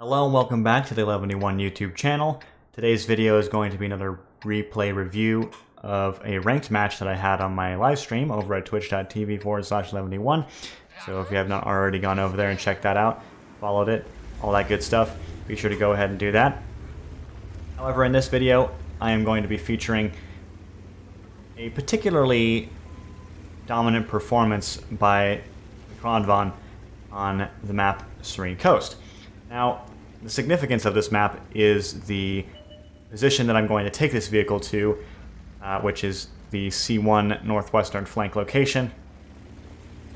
Hello and welcome back to the 11one YouTube channel. Today's video is going to be another replay review of a ranked match that I had on my live stream over at twitch.tv/11one. So if you have not already gone over there and checked that out, followed it, all that good stuff, be sure to go ahead and do that. However, in this video, I am going to be featuring a particularly dominant performance by Kranvagn on the map Serene Coast. Now, the significance of this map is the position that I'm going to take this vehicle to, which is the C1 northwestern flank location,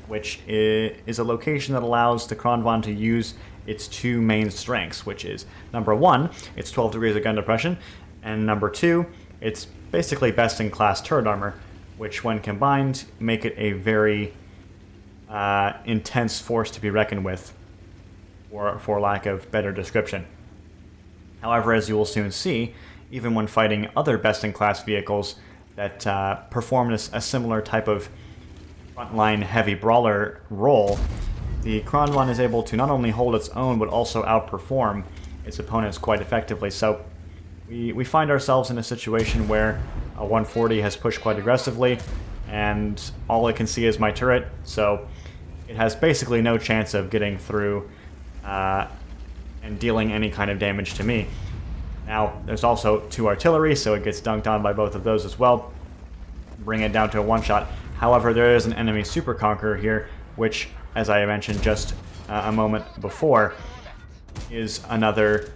which is a location that allows the Kranvagn to use its two main strengths, which is, number one, it's 12 degrees of gun depression, and number two, it's basically best-in-class turret armor, which when combined make it a very intense force to be reckoned with, for lack of better description. However, as you will soon see, even when fighting other best-in-class vehicles that perform a similar type of frontline heavy brawler role, the Kranvagn is able to not only hold its own, but also outperform its opponents quite effectively. So we find ourselves in a situation where a 140 has pushed quite aggressively, and all it can see is my turret, so it has basically no chance of getting through and dealing any kind of damage to me. Now, there's also two artillery, so it gets dunked on by both of those as well, bring it down to a one-shot. However, there is an enemy Super Conqueror here, which, as I mentioned just a moment before, is another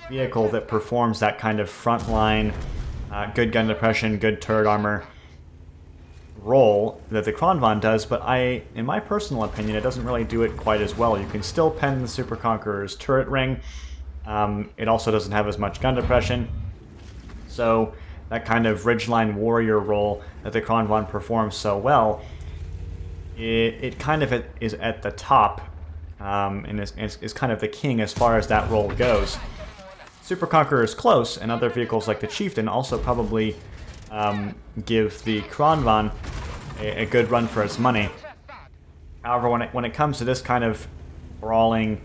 vehicle that performs that kind of frontline, good gun depression, good turret armor role that the Kranvagn does, but in my personal opinion, it doesn't really do it quite as well. You can still pen the Super Conqueror's turret ring. It also doesn't have as much gun depression. So that kind of ridgeline warrior role that the Kranvagn performs so well, it kind of is at the top, and is kind of the king as far as that role goes. Super Conqueror is close, and other vehicles like the Chieftain also probably give the Kranvagn a good run for its money. However, when it comes to this kind of brawling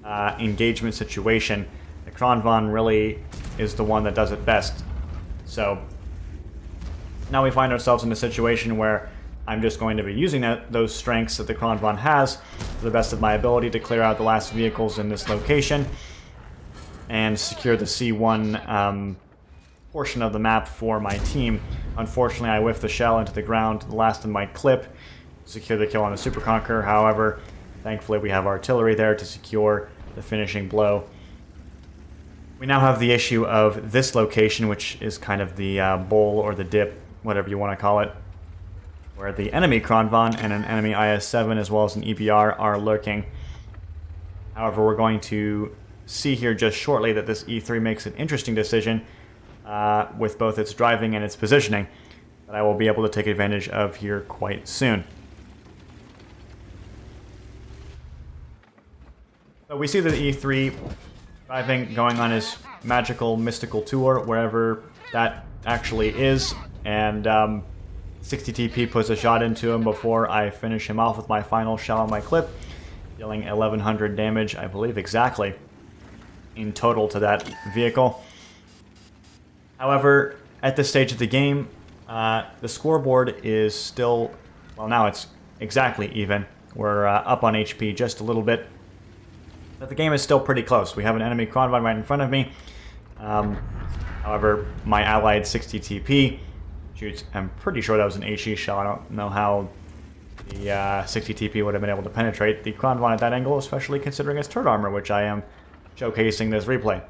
engagement situation, the Kranvagn really is the one that does it best. So now we find ourselves in a situation where I'm just going to be using those strengths that the Kranvagn has to the best of my ability to clear out the last vehicles in this location and secure the C1 portion of the map for my team. Unfortunately, I whiffed the shell into the ground, the last of my clip, secure the kill on the Super Conqueror. However, thankfully we have artillery there to secure the finishing blow. We now have the issue of this location, which is kind of the bowl or the dip, whatever you want to call it, where the enemy Kranvagn and an enemy IS-7 as well as an EBR are lurking. However, we're going to see here just shortly that this E3 makes an interesting decision with both its driving and its positioning that I will be able to take advantage of here quite soon. So we see that E3 driving, going on his magical, mystical tour, wherever that actually is, and 60 TP puts a shot into him before I finish him off with my final shell on my clip, dealing 1100 damage, I believe exactly, in total to that vehicle. However, at this stage of the game, the scoreboard is still, well, now it's exactly even. We're up on HP just a little bit, but the game is still pretty close. We have an enemy Kranvagn right in front of me. However, my allied 60 TP shoots, I'm pretty sure that was an HE shell. I don't know how the 60 TP would have been able to penetrate the Kranvagn at that angle, especially considering its turret armor, which I am showcasing this replay.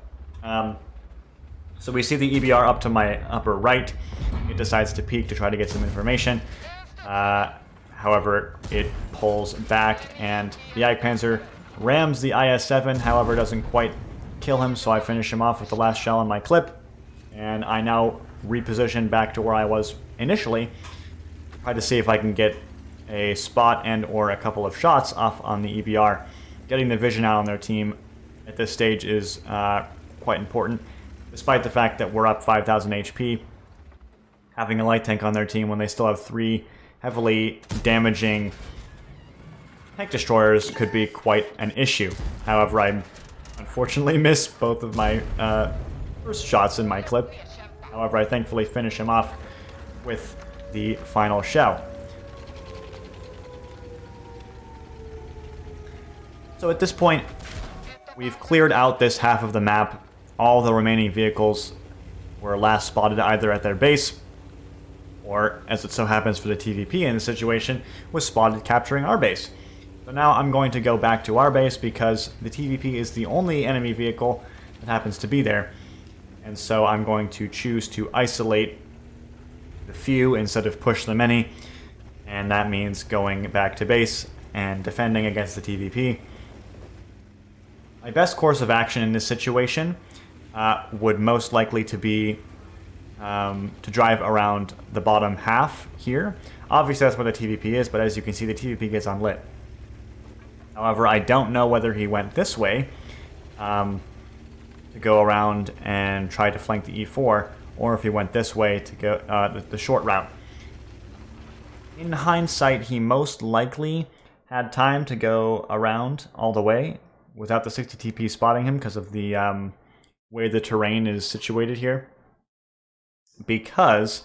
So we see the EBR up to my upper right. It decides to peek to try to get some information. However, it pulls back, and the Panzer rams the IS-7, however, doesn't quite kill him, so I finish him off with the last shell on my clip. And I now reposition back to where I was initially, try to see if I can get a spot and or a couple of shots off on the EBR. Getting the vision out on their team at this stage is quite important. Despite the fact that we're up 5,000 HP, having a light tank on their team when they still have 3 heavily damaging tank destroyers could be quite an issue. However, I'm unfortunately missed both of my first shots in my clip. However, I thankfully finish him off with the final shell. So at this point, we've cleared out this half of the map. All the remaining vehicles were last spotted either at their base, or, as it so happens for the TVP in this situation, was spotted capturing our base. So now I'm going to go back to our base because the TVP is the only enemy vehicle that happens to be there. And so I'm going to choose to isolate the few instead of push the many. And that means going back to base and defending against the TVP. My best course of action in this situation would most likely to be to drive around the bottom half here. Obviously that's where the TVP is, but as you can see, the TVP gets unlit. However, I don't know whether he went this way to go around and try to flank the E4, or if he went this way to go the short route. In hindsight, he most likely had time to go around all the way without the 60 TP spotting him because of the way the terrain is situated here. Because,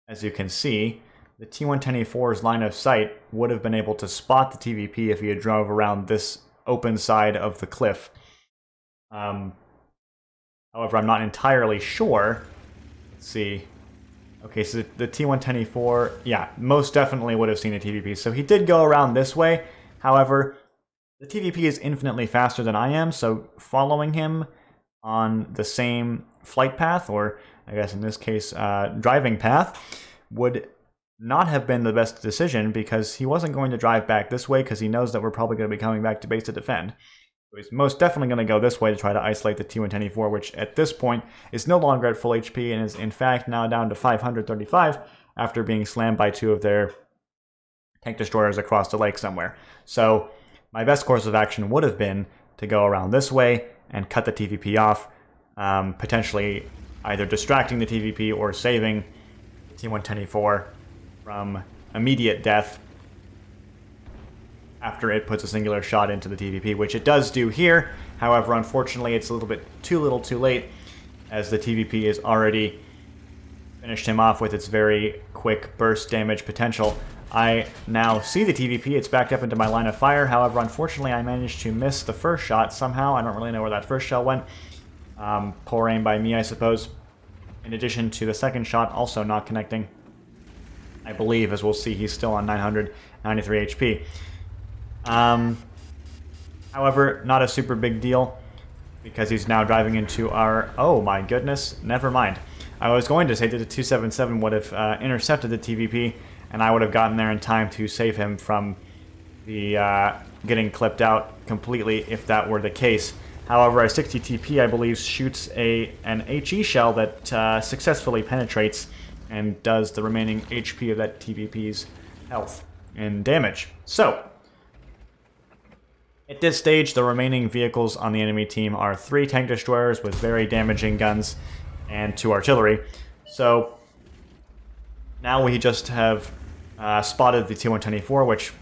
as you can see, the T-110E4's line of sight would have been able to spot the TVP if he had drove around this open side of the cliff. However, I'm not entirely sure. Let's see. Okay, so the T-110E4, yeah, most definitely would have seen the TVP. So he did go around this way. However, the TVP is infinitely faster than I am, so following him on the same flight path, or I guess in this case, driving path, would not have been the best decision because he wasn't going to drive back this way because he knows that we're probably going to be coming back to base to defend. So he's most definitely going to go this way to try to isolate the T-110E4, which at this point is no longer at full HP and is in fact now down to 535 after being slammed by two of their tank destroyers across the lake somewhere. So my best course of action would have been to go around this way and cut the TVP off, potentially either distracting the TVP or saving the T-110E4 from immediate death after it puts a singular shot into the TVP, which it does do here. However, unfortunately, it's a little bit too little too late, as the TVP has already finished him off with its very quick burst damage potential. I now see the TVP, it's backed up into my line of fire. However, unfortunately, I managed to miss the first shot somehow. I don't really know where that first shell went. Poor aim by me, I suppose. In addition to the second shot also not connecting. I believe, as we'll see, he's still on 993 HP. However, not a super big deal, because he's now driving into our... Oh my goodness, never mind. I was going to say that the 277 would have intercepted the TVP, and I would have gotten there in time to save him from the getting clipped out completely if that were the case. However, a 60 TP, I believe, shoots an HE shell that successfully penetrates and does the remaining HP of that TVP's health and damage. So, at this stage, the remaining vehicles on the enemy team are 3 tank destroyers with very damaging guns and 2 artillery. So, now we just have spotted the T-110E4, which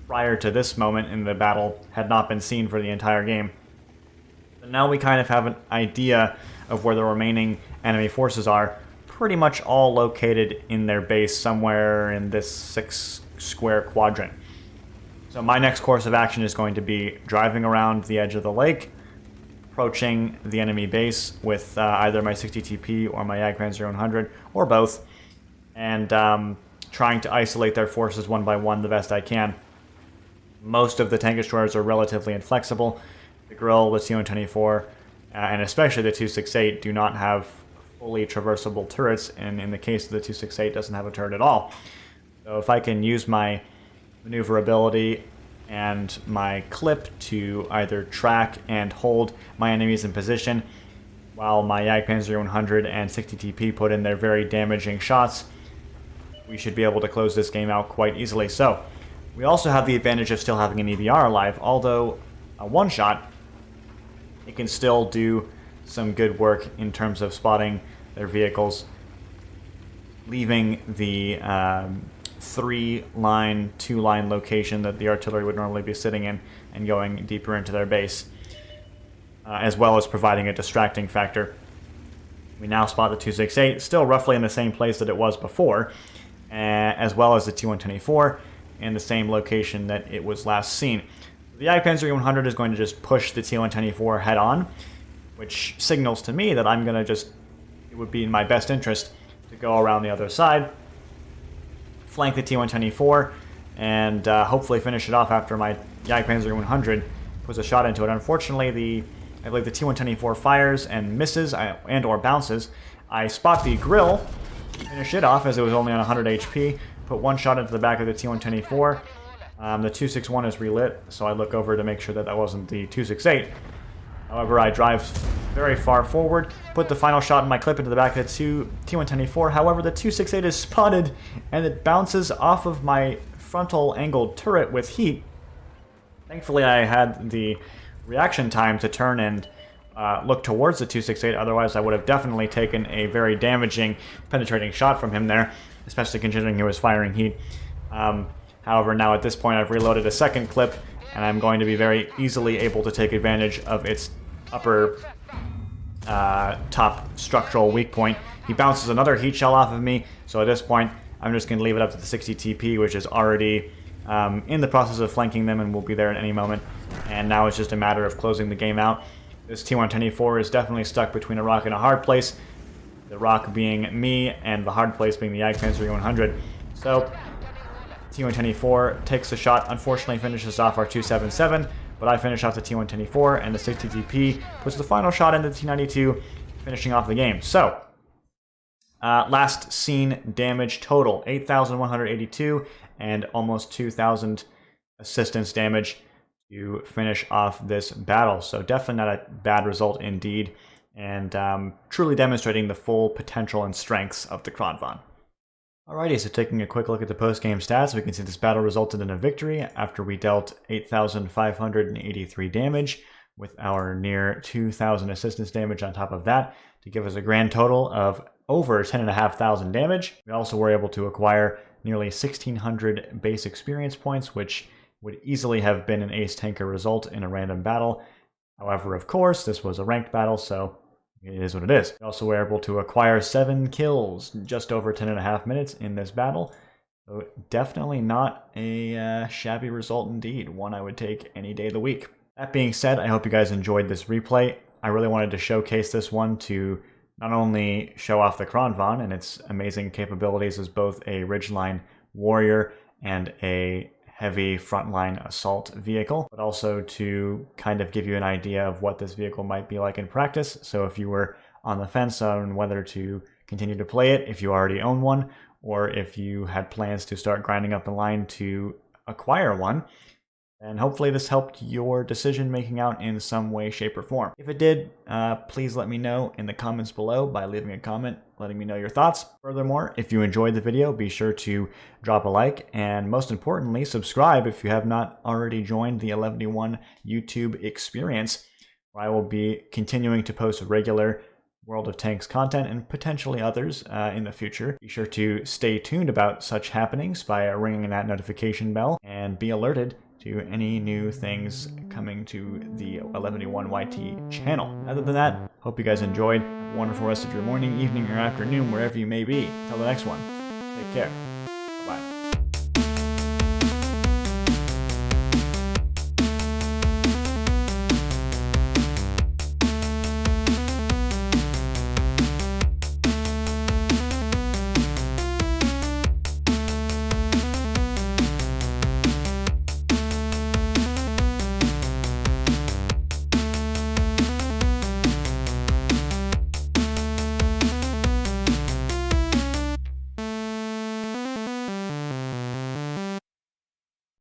prior to this moment in the battle had not been seen for the entire game. So now we kind of have an idea of where the remaining enemy forces are, pretty much all located in their base somewhere in this 6 square quadrant. So my next course of action is going to be driving around the edge of the lake, approaching the enemy base with either my 60 TP or my Jagdpanzer 100, or both, and trying to isolate their forces one by one the best I can. Most of the tank destroyers are relatively inflexible. The Grill, the T-124, and especially the 268 do not have fully traversable turrets, and in the case of the 268 doesn't have a turret at all. So if I can use my maneuverability and my clip to either track and hold my enemies in position while my Jagdpanzer 100 and 60 TP put in their very damaging shots, we should be able to close this game out quite easily. So we also have the advantage of still having an EBR alive, although a one-shot, it can still do some good work in terms of spotting their vehicles, leaving the 3-line, 2-line location that the artillery would normally be sitting in and going deeper into their base. as well as providing a distracting factor. We now spot the 268, still roughly in the same place that it was before, as well as the T-124 in the same location that it was last seen. The Jagdpanzer 100 is going to just push the T-124 head on, which signals to me that I'm going to just, it would be in my best interest to go around the other side, flank the T-124, and hopefully finish it off after my Jagdpanzer 100 puts a shot into it. Unfortunately, I believe the T-124 fires and misses and or bounces. I spot the grill, finish it off as it was only on 100 HP, put one shot into the back of the T-124. The 261 is relit, so I look over to make sure that that wasn't the 268. However, I drive very far forward, put the final shot in my clip into the back of the T-124. However, the 268 is spotted, and it bounces off of my frontal angled turret with heat. Thankfully, I had the reaction time to turn and look towards the 268, otherwise I would have definitely taken a very damaging, penetrating shot from him there, especially considering he was firing heat. However, now at this point I've reloaded a second clip, and I'm going to be very easily able to take advantage of its upper top structural weak point. He bounces another heat shell off of me, so at this point I'm just going to leave it up to the 60 TP, which is already in the process of flanking them and will be there at any moment. And now it's just a matter of closing the game out. This T-124 is definitely stuck between a rock and a hard place, the rock being me and the hard place being the Jagdpanzer 100. So T-124 takes the shot, unfortunately finishes off our 277, but I finish off the T-124, and the 60 TP puts the final shot into the T-92, finishing off the game. So, last seen damage total, 8,182, and almost 2,000 assistance damage to finish off this battle. So definitely not a bad result indeed, and truly demonstrating the full potential and strengths of the Kranvagn. Alrighty, so taking a quick look at the post-game stats, we can see this battle resulted in a victory after we dealt 8,583 damage, with our near 2,000 assistance damage on top of that, to give us a grand total of over 10,500 damage. We also were able to acquire nearly 1,600 base experience points, which would easily have been an ace tanker result in a random battle. However, of course, this was a ranked battle, so it is what it is. We also were able to acquire 7 kills, just over 10.5 minutes in this battle. So definitely not a shabby result indeed, one I would take any day of the week. That being said, I hope you guys enjoyed this replay. I really wanted to showcase this one to not only show off the Kranvagn and its amazing capabilities as both a ridgeline warrior and a heavy frontline assault vehicle, but also to kind of give you an idea of what this vehicle might be like in practice. So if you were on the fence on whether to continue to play it, if you already own one, or if you had plans to start grinding up the line to acquire one, and hopefully this helped your decision making out in some way, shape, or form. If it did, please let me know in the comments below by leaving a comment, letting me know your thoughts. Furthermore, if you enjoyed the video, be sure to drop a like, and most importantly, subscribe if you have not already joined the 11D1 YouTube experience, where I will be continuing to post regular World of Tanks content and potentially others in the future. Be sure to stay tuned about such happenings by ringing that notification bell and be alerted to any new things coming to the 11D1 YT channel. Other than that, hope you guys enjoyed. Have a wonderful rest of your morning, evening, or afternoon, wherever you may be. Till the next one, take care. Bye-bye.